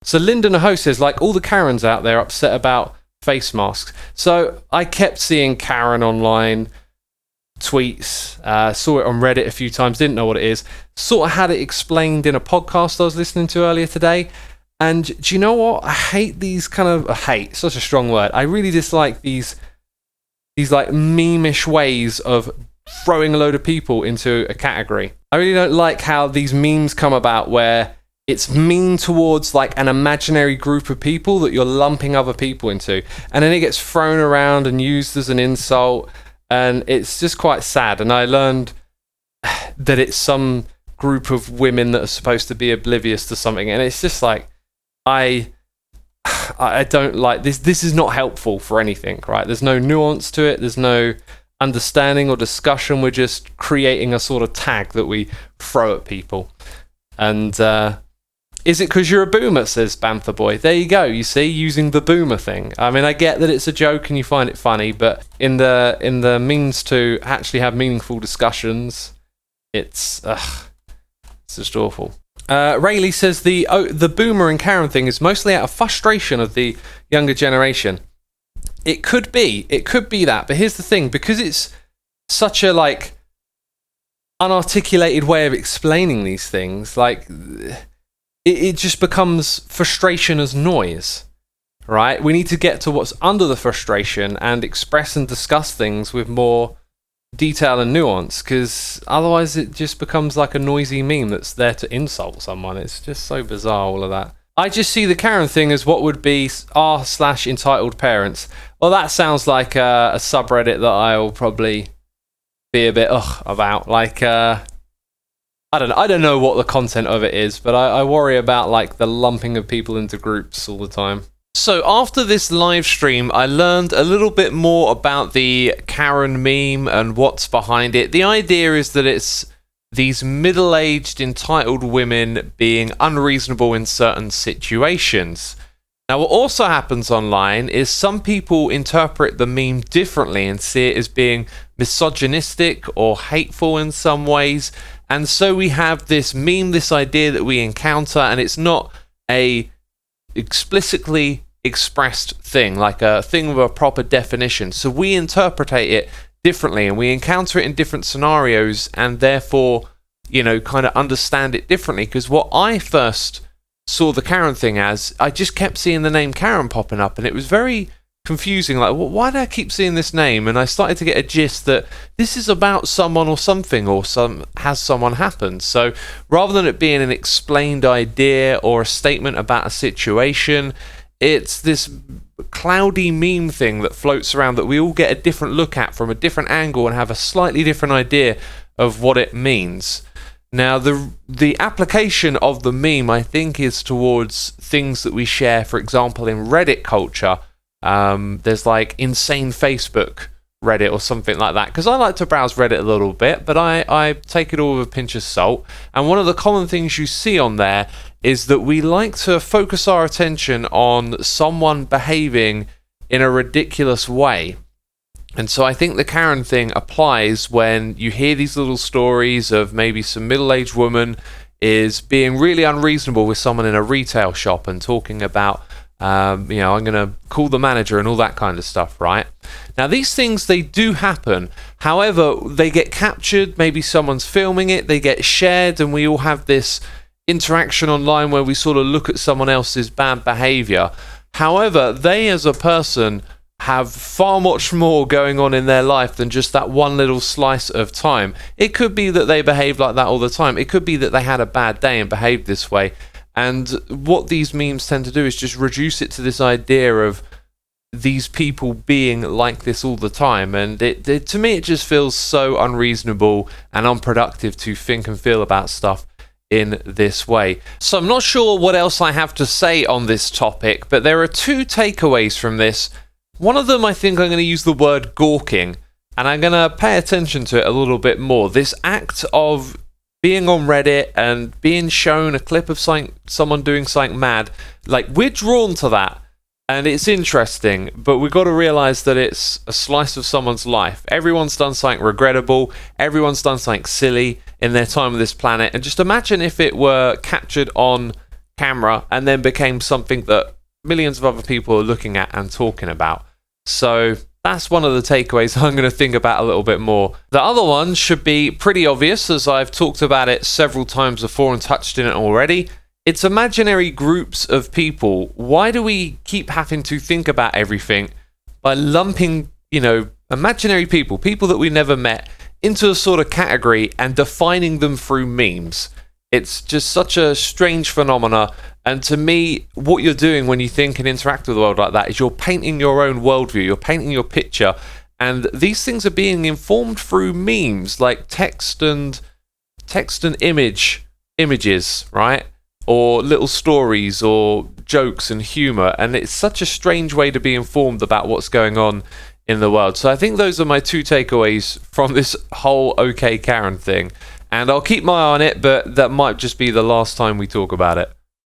So Linda Naho says, like all the Karens out there upset about face masks. So I kept seeing Karen online tweets, saw it on Reddit a few times, didn't know what it is, sort of had it explained in a podcast I was listening to earlier today. And do you know what? I hate these kind of... hate, such a strong word. I really dislike these like meme-ish ways of throwing a load of people into a category. I really don't like how these memes come about where it's mean towards like an imaginary group of people that you're lumping other people into. And then it gets thrown around and used as an insult. And it's just quite sad. And I learned that it's some group of women that are supposed to be oblivious to something. And it's just like, I don't like this. This is not helpful for anything, right? There's no nuance to it. There's no understanding or discussion. We're just creating a sort of tag that we throw at people. And is it because you're a boomer, says Banther Boy. There you go. You see, using the boomer thing. I mean, I get that it's a joke and you find it funny, but in the means to actually have meaningful discussions, it's just awful. Rayleigh says the boomer and Karen thing is mostly out of frustration of the younger generation. It could be that, but here's the thing, because it's such a like unarticulated way of explaining these things, like it just becomes frustration as noise, right? We need to get to what's under the frustration and express and discuss things with more detail and nuance, because otherwise it just becomes like a noisy meme that's there to insult someone. It's just so bizarre, all of that. I just see the Karen thing as what would be r/entitled parents. Well, that sounds like a subreddit that I'll probably be a bit about. Like, I don't know what the content of it is, but I worry about like the lumping of people into groups all the time. So after this live stream, I learned a little bit more about the Karen meme and what's behind it. The idea is that it's these middle-aged entitled women being unreasonable in certain situations. Now, what also happens online is some people interpret the meme differently and see it as being misogynistic or hateful in some ways. And so we have this meme, this idea that we encounter, and it's not a explicitly expressed thing, like a thing with a proper definition. So we interpretate it differently and we encounter it in different scenarios and therefore, you know, kind of understand it differently. Because what I first saw the Karen thing as, I just kept seeing the name Karen popping up and it was very confusing, like, well, why do I keep seeing this name? And I started to get a gist that this is about someone or something, or has someone happened. So rather than it being an explained idea or a statement about a situation, it's this cloudy meme thing that floats around that we all get a different look at from a different angle and have a slightly different idea of what it means. Now, the application of the meme, I think, is towards things that we share, for example, in Reddit culture. There's like insane Facebook Reddit or something like that, because I like to browse Reddit a little bit, but I take it all with a pinch of salt. And one of the common things you see on there is that we like to focus our attention on someone behaving in a ridiculous way. And so I think the Karen thing applies when you hear these little stories of maybe some middle-aged woman is being really unreasonable with someone in a retail shop and talking about I'm going to call the manager and all that kind of stuff, right? Now, these things, they do happen. However, they get captured. Maybe someone's filming it. They get shared, and we all have this interaction online where we sort of look at someone else's bad behavior. However, they as a person have far much more going on in their life than just that one little slice of time. It could be that they behave like that all the time. It could be that they had a bad day and behaved this way. And what these memes tend to do is just reduce it to this idea of these people being like this all the time. And it to me, it just feels so unreasonable and unproductive to think and feel about stuff in this way. So I'm not sure what else I have to say on this topic, but there are two takeaways from this. One of them, I think I'm going to use the word gawking, and I'm going to pay attention to it a little bit more. This act of being on Reddit and being shown a clip of someone doing something mad, like, we're drawn to that, and it's interesting, but we've got to realize that it's a slice of someone's life. Everyone's done something regrettable, everyone's done something silly in their time on this planet, and just imagine if it were captured on camera and then became something that millions of other people are looking at and talking about. So that's one of the takeaways I'm going to think about a little bit more. The other one should be pretty obvious, as I've talked about it several times before and touched in it already. It's imaginary groups of people. Why do we keep having to think about everything by lumping, imaginary people that we never met, into a sort of category and defining them through memes? It's just such a strange phenomena. And to me, what you're doing when you think and interact with the world like that is you're painting your own worldview, you're painting your picture, and these things are being informed through memes, like text and images, right? Or little stories or jokes and humor, and it's such a strange way to be informed about what's going on in the world. So I think those are my two takeaways from this whole OK Karen thing, and I'll keep my eye on it, but that might just be the last time we talk about it.